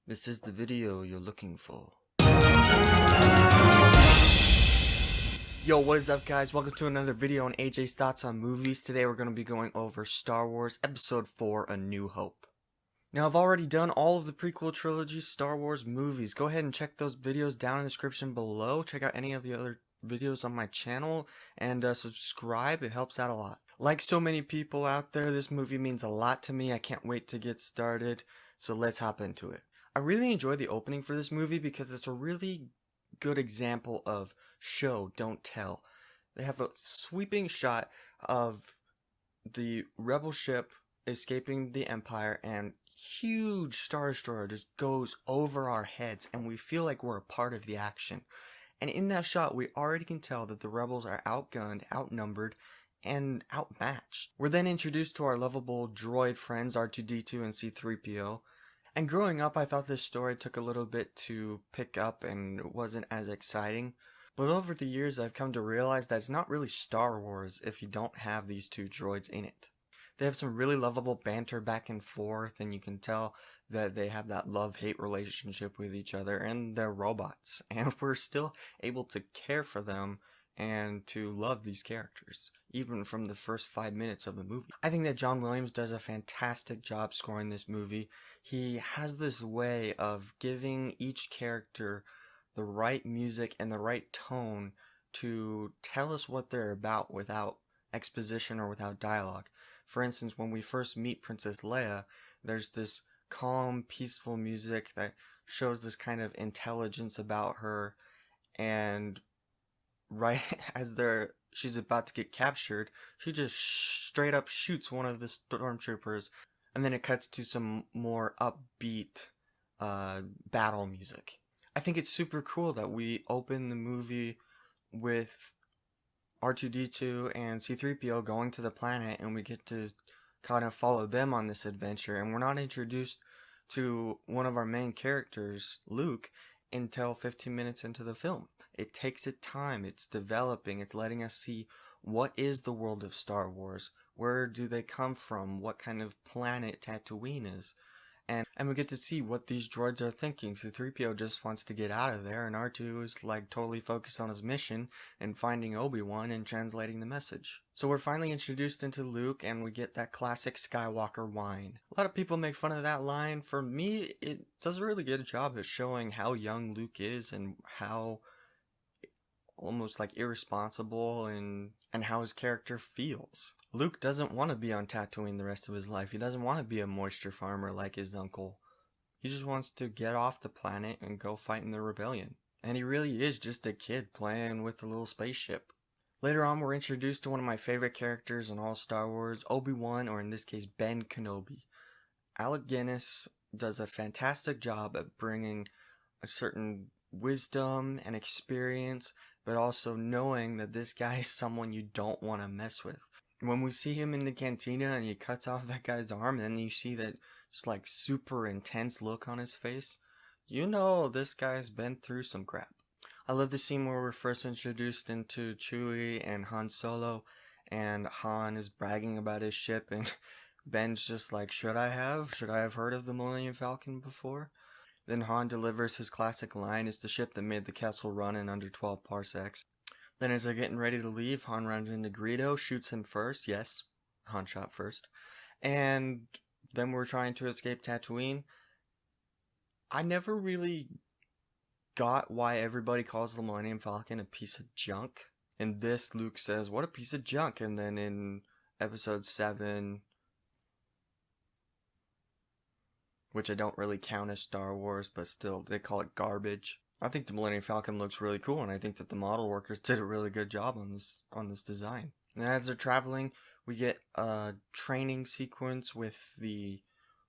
This is the video you're looking for. Yo, what is up guys? Welcome to another video on AJ's Thoughts on Movies. Today we're going to be going over Star Wars Episode 4, A New Hope. Now I've already done all of the prequel trilogy Star Wars movies. Go ahead and check those videos down in the description below. Check out any of the other videos on my channel and subscribe. It helps out a lot. Like so many people out there, this movie means a lot to me. I can't wait to get started. So let's hop into it. I really enjoy the opening for this movie because it's a really good example of show, don't tell. They have a sweeping shot of the rebel ship escaping the Empire and huge Star Destroyer just goes over our heads and we feel like we're a part of the action. And in that shot we already can tell that the rebels are outgunned, outnumbered, and outmatched. We're then introduced to our lovable droid friends R2-D2 and C-3PO. And growing up, I thought this story took a little bit to pick up and wasn't as exciting. But over the years, I've come to realize that it's not really Star Wars if you don't have these two droids in it. They have some really lovable banter back and forth, and you can tell that they have that love-hate relationship with each other, and they're robots. And we're still able to care for them and to love these characters, even from the first 5 minutes of the movie. I think that John Williams does a fantastic job scoring this movie. He has this way of giving each character the right music and the right tone to tell us what they're about without exposition or without dialogue. For instance, when we first meet Princess Leia, there's this calm, peaceful music that shows this kind of intelligence about her, and right as she's about to get captured, she just straight up shoots one of the stormtroopers, and then it cuts to some more upbeat battle music. I think it's super cool that we open the movie with R2-D2 and C-3PO going to the planet, and we get to kind of follow them on this adventure, and we're not introduced to one of our main characters, Luke, until 15 minutes into the film. It takes its time, it's developing, it's letting us see what is the world of Star Wars, where do they come from, what kind of planet Tatooine is, and we get to see what these droids are thinking. C-3PO just wants to get out of there, and R2 is like totally focused on his mission and finding Obi-Wan and translating the message. So we're finally introduced into Luke, and we get that classic Skywalker whine. A lot of people make fun of that line. For me, it does a really good job of showing how young Luke is and how almost like irresponsible and how his character feels. Luke doesn't want to be on Tatooine the rest of his life. He doesn't want to be a moisture farmer like his uncle. He just wants to get off the planet and go fight in the rebellion. And he really is just a kid playing with a little spaceship. Later on, we're introduced to one of my favorite characters in all Star Wars, Obi-Wan, or in this case, Ben Kenobi. Alec Guinness does a fantastic job at bringing a certain wisdom and experience, but also knowing that this guy is someone you don't want to mess with. When we see him in the cantina and he cuts off that guy's arm, and then you see that just like super intense look on his face, you know this guy's been through some crap. I love the scene where we're first introduced into Chewie and Han Solo, and Han is bragging about his ship, and Ben's just like, should I have heard of the Millennium Falcon before? Then Han delivers his classic line, "It's the ship that made the Kessel Run in under 12 parsecs." Then as they're getting ready to leave, Han runs into Greedo, shoots him first. Yes, Han shot first. And then we're trying to escape Tatooine. I never really got why everybody calls the Millennium Falcon a piece of junk. In this, Luke says, "What a piece of junk." And then in Episode 7... which I don't really count as Star Wars, but still, they call it garbage. I think the Millennium Falcon looks really cool, and I think that the model workers did a really good job on this design. And as they're traveling, we get a training sequence with the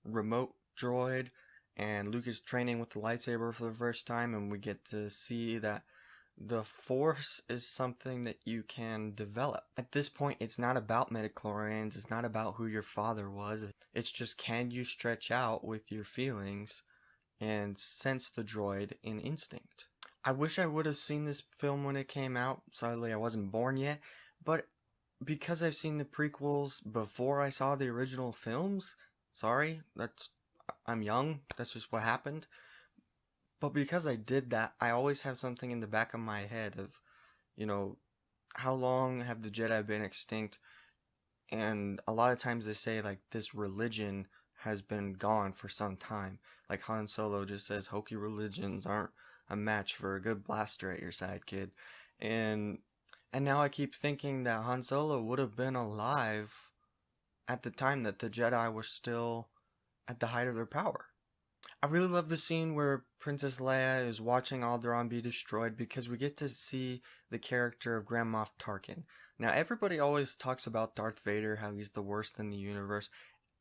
remote droid, and Luke is training with the lightsaber for the first time, and we get to see that the Force is something that you can develop. At this point, it's not about midichlorians, it's not about who your father was, it's just can you stretch out with your feelings and sense the droid in instinct. I wish I would have seen this film when it came out. Sadly, I wasn't born yet, but because I've seen the prequels before I saw the original films, sorry, I'm young. That's just what happened. But because I did that, I always have something in the back of my head of, you know, how long have the Jedi been extinct? And a lot of times they say, like, this religion has been gone for some time. Like Han Solo just says, hokey religions aren't a match for a good blaster at your side, kid. And now I keep thinking that Han Solo would have been alive at the time that the Jedi were still at the height of their power. I really love the scene where Princess Leia is watching Alderaan be destroyed because we get to see the character of Grand Moff Tarkin. Now, everybody always talks about Darth Vader, how he's the worst in the universe,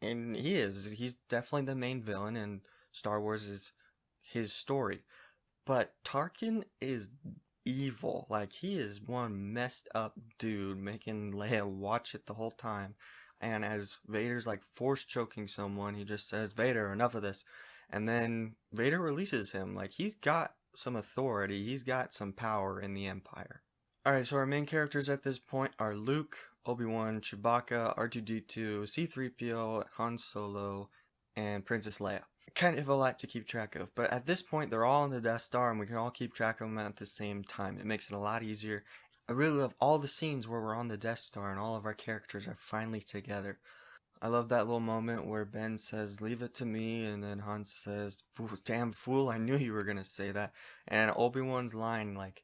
and he is. He's definitely the main villain, and Star Wars is his story. But Tarkin is evil. Like, he is one messed up dude, making Leia watch it the whole time. And as Vader's like force choking someone, he just says, Vader, enough of this. And then Vader releases him. Like, he's got some authority, he's got some power in the Empire. Alright, so our main characters at this point are Luke, Obi-Wan, Chewbacca, R2-D2, C-3PO, Han Solo, and Princess Leia. Kind of a lot to keep track of, but at this point they're all on the Death Star and we can all keep track of them at the same time. It makes it a lot easier. I really love all the scenes where we're on the Death Star and all of our characters are finally together. I love that little moment where Ben says, leave it to me, and then Han says, damn fool, I knew you were gonna say that. And Obi-Wan's line, like,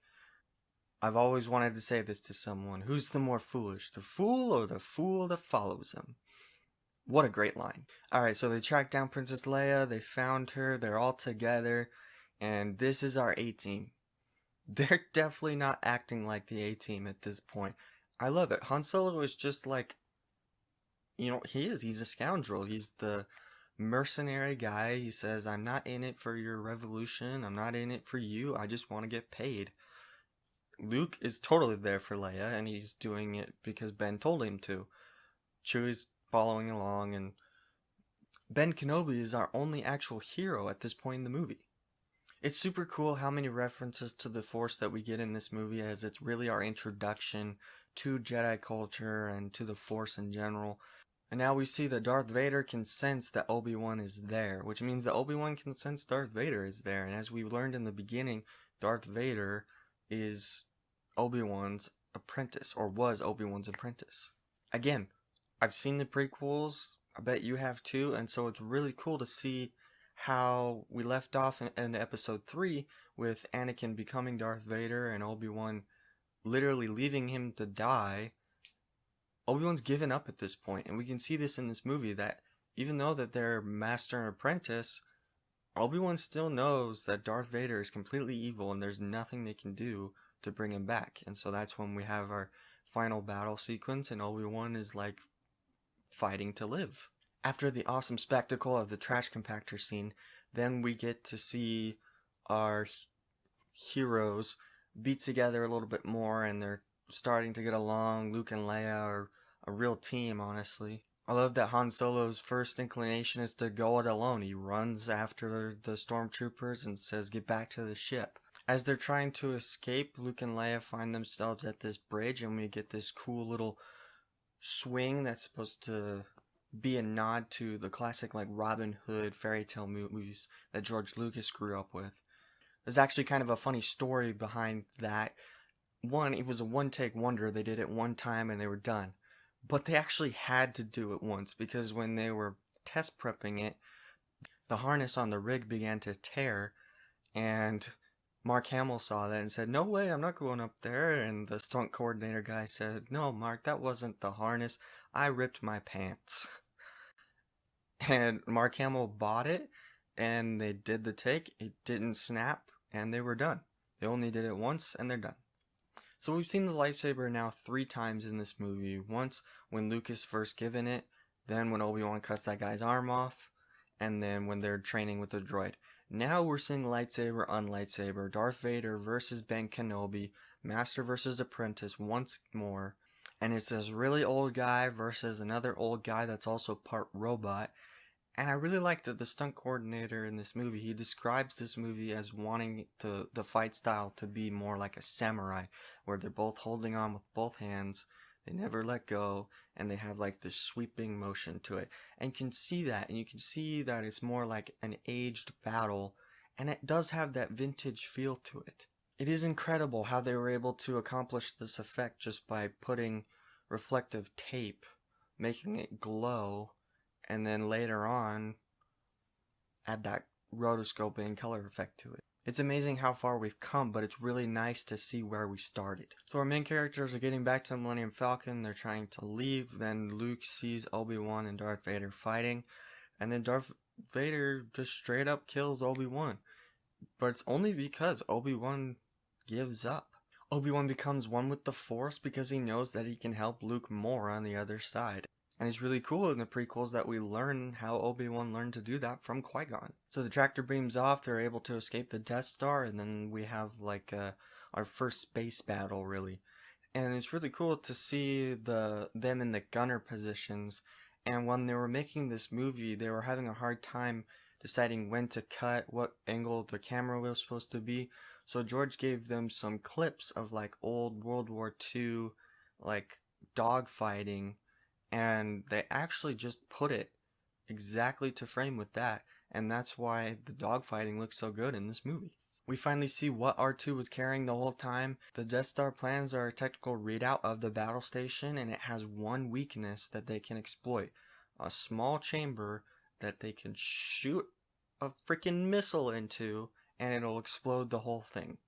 I've always wanted to say this to someone, who's the more foolish, the fool or the fool that follows him? What a great line. Alright, so they tracked down Princess Leia, they found her, they're all together, and this is our A-Team. They're definitely not acting like the A-Team at this point. I love it. Han Solo is just like, you know, he's a scoundrel. He's the mercenary guy. He says, I'm not in it for your revolution. I'm not in it for you. I just want to get paid. Luke is totally there for Leia, and he's doing it because Ben told him to. Chewie's following along, and Ben Kenobi is our only actual hero at this point in the movie. It's super cool how many references to the Force that we get in this movie, as it's really our introduction to Jedi culture and to the Force in general. And now we see that Darth Vader can sense that Obi-Wan is there, which means that Obi-Wan can sense Darth Vader is there. And as we learned in the beginning, Darth Vader is Obi-Wan's apprentice, or was Obi-Wan's apprentice. Again, I've seen the prequels, I bet you have too, and so it's really cool to see how we left off in episode 3 with Anakin becoming Darth Vader and Obi-Wan literally leaving him to die. Obi-Wan's given up at this point, and we can see this in this movie that even though that they're master and apprentice, Obi-Wan still knows that Darth Vader is completely evil and there's nothing they can do to bring him back. And so that's when we have our final battle sequence and Obi-Wan is like fighting to live. After the awesome spectacle of the trash compactor scene, then we get to see our heroes be together a little bit more, and they're starting to get along. Luke and Leia are a real team, honestly. I love that Han Solo's first inclination is to go it alone. He runs after the stormtroopers and says, get back to the ship. As they're trying to escape, Luke and Leia find themselves at this bridge, and we get this cool little swing that's supposed to be a nod to the classic like Robin Hood fairy tale movies that George Lucas grew up with. There's actually kind of a funny story behind that. One, it was a one-take wonder. They did it one time and they were done. But they actually had to do it once because when they were test prepping it, the harness on the rig began to tear, and Mark Hamill saw that and said, no way, I'm not going up there. And the stunt coordinator guy said, no, Mark, that wasn't the harness. I ripped my pants. And Mark Hamill bought it, and they did the take. It didn't snap, and they were done. They only did it once, and they're done. So we've seen the lightsaber now 3 times in this movie. Once when Luke is first given it, then when Obi-Wan cuts that guy's arm off, and then when they're training with the droid. Now we're seeing lightsaber, unlightsaber, Darth Vader versus Ben Kenobi, Master versus Apprentice once more. And it's this really old guy versus another old guy that's also part robot. And I really like that the stunt coordinator in this movie, he describes this movie as wanting the fight style to be more like a samurai, where they're both holding on with both hands, they never let go, and they have like this sweeping motion to it. And you can see that, and you can see that it's more like an aged battle, and it does have that vintage feel to it. It is incredible how they were able to accomplish this effect just by putting reflective tape, making it glow, and then later on add that rotoscoping color effect to it. It's amazing how far we've come, but it's really nice to see where we started. So our main characters are getting back to the Millennium Falcon, they're trying to leave, then Luke sees Obi-Wan and Darth Vader fighting, and then Darth Vader just straight up kills Obi-Wan. But it's only because Obi-Wan gives up. Obi-Wan becomes one with the Force because he knows that he can help Luke more on the other side. And it's really cool in the prequels that we learn how Obi-Wan learned to do that from Qui-Gon. So the tractor beams off, they're able to escape the Death Star, and then we have like our first space battle, really. And it's really cool to see them in the gunner positions. And when they were making this movie, they were having a hard time deciding when to cut, what angle the camera was supposed to be. So George gave them some clips of like old World War II like dogfighting, and they actually just put it exactly to frame with that, and that's why the dogfighting looks so good in this movie. We finally see what R2 was carrying the whole time. The Death Star plans are a technical readout of the battle station, and it has one weakness that they can exploit. A small chamber that they can shoot a freaking missile into, and it'll explode the whole thing.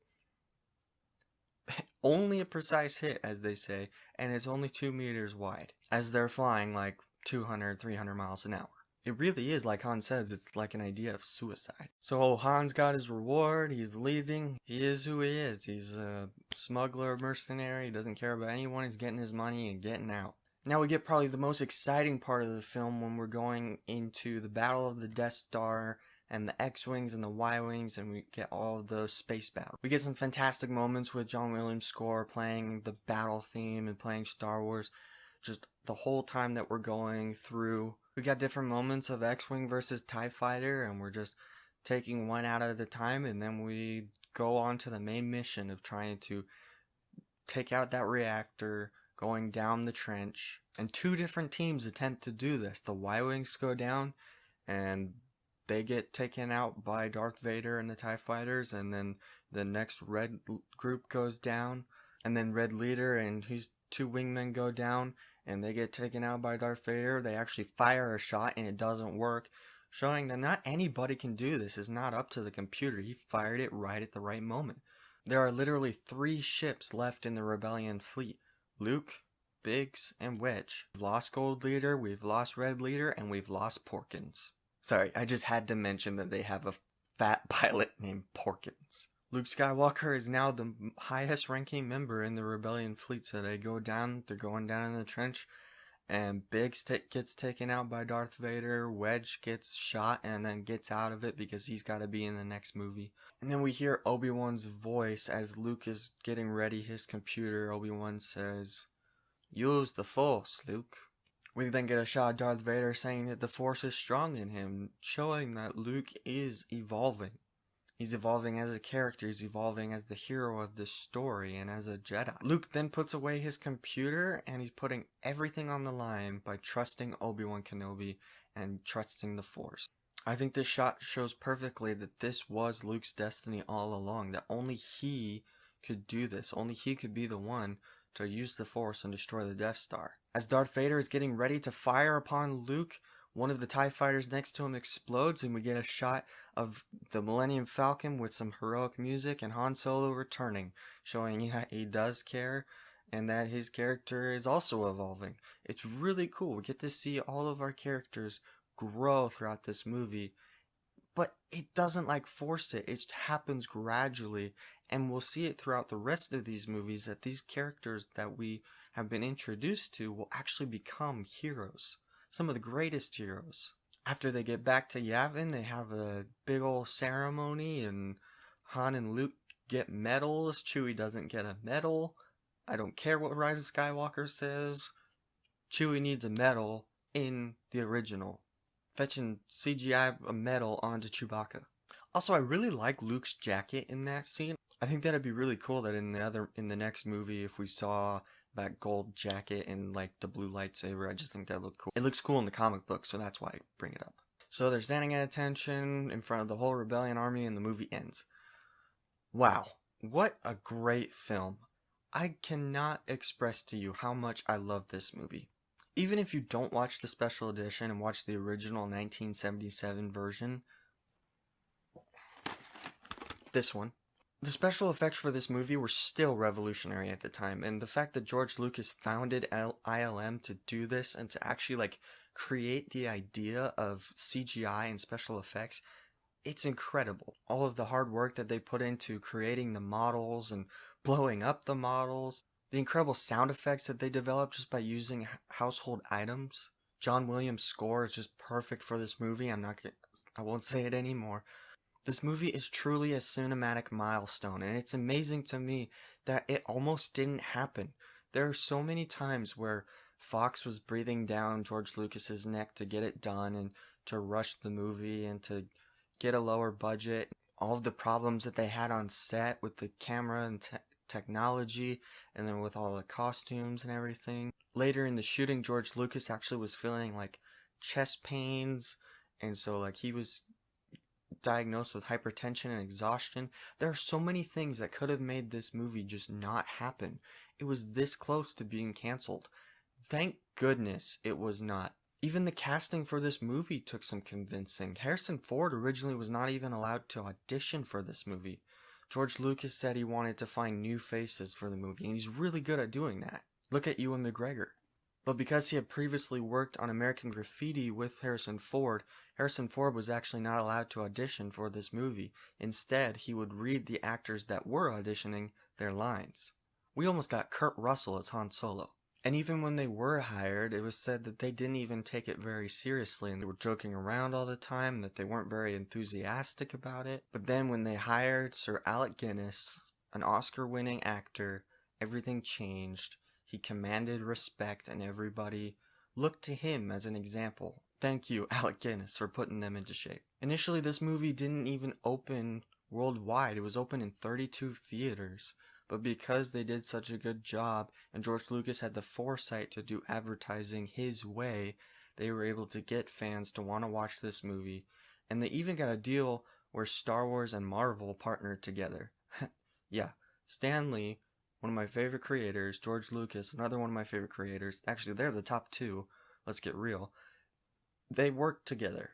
Only a precise hit, as they say, and it's only 2 meters wide, as they're flying like 200, 300 miles an hour. It really is, like Han says, it's like an idea of suicide. So Han's got his reward, he's leaving, he is who he is. He's a smuggler, mercenary, he doesn't care about anyone, he's getting his money and getting out. Now we get probably the most exciting part of the film when we're going into the Battle of the Death Star and the X-Wings and the Y-Wings, and we get all of those space battles. We get some fantastic moments with John Williams' score playing the battle theme and playing Star Wars just the whole time that we're going through. We got different moments of X-Wing versus TIE Fighter, and we're just taking one out at a time, and then we go on to the main mission of trying to take out that reactor, going down the trench. And 2 different teams attempt to do this. The Y-Wings go down, and they get taken out by Darth Vader and the TIE Fighters, and then the next Red group goes down, and then Red Leader and his 2 wingmen go down, and they get taken out by Darth Vader. They actually fire a shot, and it doesn't work, showing that not anybody can do this. It's not up to the computer. He fired it right at the right moment. There are literally 3 ships left in the Rebellion fleet. Luke, Biggs, and Wedge. We've lost Gold Leader, we've lost Red Leader, and we've lost Porkins. Sorry, I just had to mention that they have a fat pilot named Porkins. Luke Skywalker is now the highest ranking member in the Rebellion fleet, so they're going down in the trench, and Biggs gets taken out by Darth Vader, Wedge gets shot and then gets out of it because he's got to be in the next movie. And then we hear Obi-Wan's voice as Luke is getting ready his computer. Obi-Wan says, "Use the Force, Luke." We then get a shot of Darth Vader saying that the Force is strong in him, showing that Luke is evolving. He's evolving as a character, he's evolving as the hero of this story, and as a Jedi. Luke then puts away his computer, and he's putting everything on the line by trusting Obi-Wan Kenobi and trusting the Force. I think this shot shows perfectly that this was Luke's destiny all along, that only he could do this, only he could be the one to use the Force and destroy the Death Star. As Darth Vader is getting ready to fire upon Luke, one of the TIE fighters next to him explodes, and we get a shot of the Millennium Falcon with some heroic music and Han Solo returning, showing that he does care and that his character is also evolving. It's really cool. We get to see all of our characters grow throughout this movie, but it doesn't like force it. It happens gradually, and we'll see it throughout the rest of these movies that these characters that we have been introduced to will actually become heroes. Some of the greatest heroes. After they get back to Yavin, they have a big old ceremony, and Han and Luke get medals. Chewie doesn't get a medal. I don't care what Rise of Skywalker says. Chewie needs a medal in the original. Fetching CGI a medal onto Chewbacca. Also, I really like Luke's jacket in that scene. I think that'd be really cool that in the next movie, if we saw that gold jacket and like the blue lightsaber. I just think that looked cool. It looks cool in the comic book, so that's why I bring it up. So they're standing at attention in front of the whole rebellion army, and the movie ends. Wow, what a great film. I cannot express to you how much I love this movie. Even if you don't watch the special edition and watch the original 1977 version, this one, the special effects for this movie were still revolutionary at the time, and the fact that George Lucas founded ILM to do this and to actually like create the idea of CGI and special effects, it's incredible. All of the hard work that they put into creating the models and blowing up the models, the incredible sound effects that they developed just by using household items. John Williams' score is just perfect for this movie. I won't say it anymore. This movie is truly a cinematic milestone, and it's amazing to me that it almost didn't happen. There are so many times where Fox was breathing down George Lucas's neck to get it done and to rush the movie and to get a lower budget. All of the problems that they had on set with the camera and technology, and then with all the costumes and everything. Later in the shooting, George Lucas actually was feeling like chest pains, and so like he was diagnosed with hypertension and exhaustion. There are so many things that could have made this movie just not happen. It was this close to being canceled. Thank goodness it was not. Even the casting for this movie took some convincing. Harrison Ford originally was not even allowed to audition for this movie. George Lucas said he wanted to find new faces for the movie, and he's really good at doing that. Look at Ewan McGregor. But because he had previously worked on American Graffiti with Harrison Ford was actually not allowed to audition for this movie. Instead, he would read the actors that were auditioning their lines. We almost got Kurt Russell as Han Solo. And even when they were hired, it was said that they didn't even take it very seriously, and they were joking around all the time, and that they weren't very enthusiastic about it. But then when they hired Sir Alec Guinness, an Oscar-winning actor, everything changed. He commanded respect, and everybody looked to him as an example. Thank you, Alec Guinness, for putting them into shape. Initially, this movie didn't even open worldwide. It was open in 32 theaters. But because they did such a good job, and George Lucas had the foresight to do advertising his way, they were able to get fans to want to watch this movie. And they even got a deal where Star Wars and Marvel partnered together. Yeah, Stan Lee, one of my favorite creators, George Lucas, another one of my favorite creators. Actually, they're the top two. Let's get real. They worked together.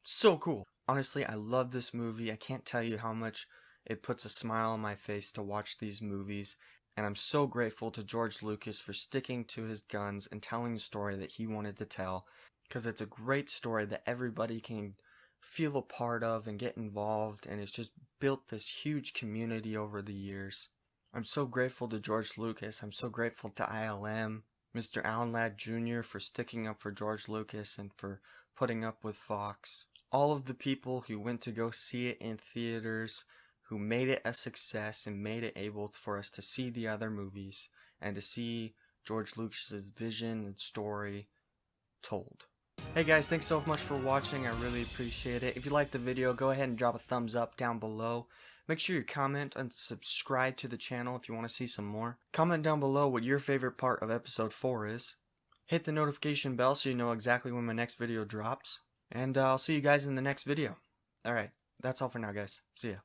So cool. Honestly, I love this movie. I can't tell you how much it puts a smile on my face to watch these movies. And I'm so grateful to George Lucas for sticking to his guns and telling the story that he wanted to tell. Because it's a great story that everybody can feel a part of and get involved. And it's just built this huge community over the years. I'm so grateful to George Lucas. I'm so grateful to ILM, Mr. Alan Ladd Jr. for sticking up for George Lucas and for putting up with Fox. All of the people who went to go see it in theaters, who made it a success and made it able for us to see the other movies and to see George Lucas's vision and story told. Hey guys, thanks so much for watching. I really appreciate it. If you liked the video, go ahead and drop a thumbs up down below. Make sure you comment and subscribe to the channel if you want to see some more. Comment down below what your favorite part of episode 4 is. Hit the notification bell so you know exactly when my next video drops. And I'll see you guys in the next video. Alright, that's all for now guys. See ya.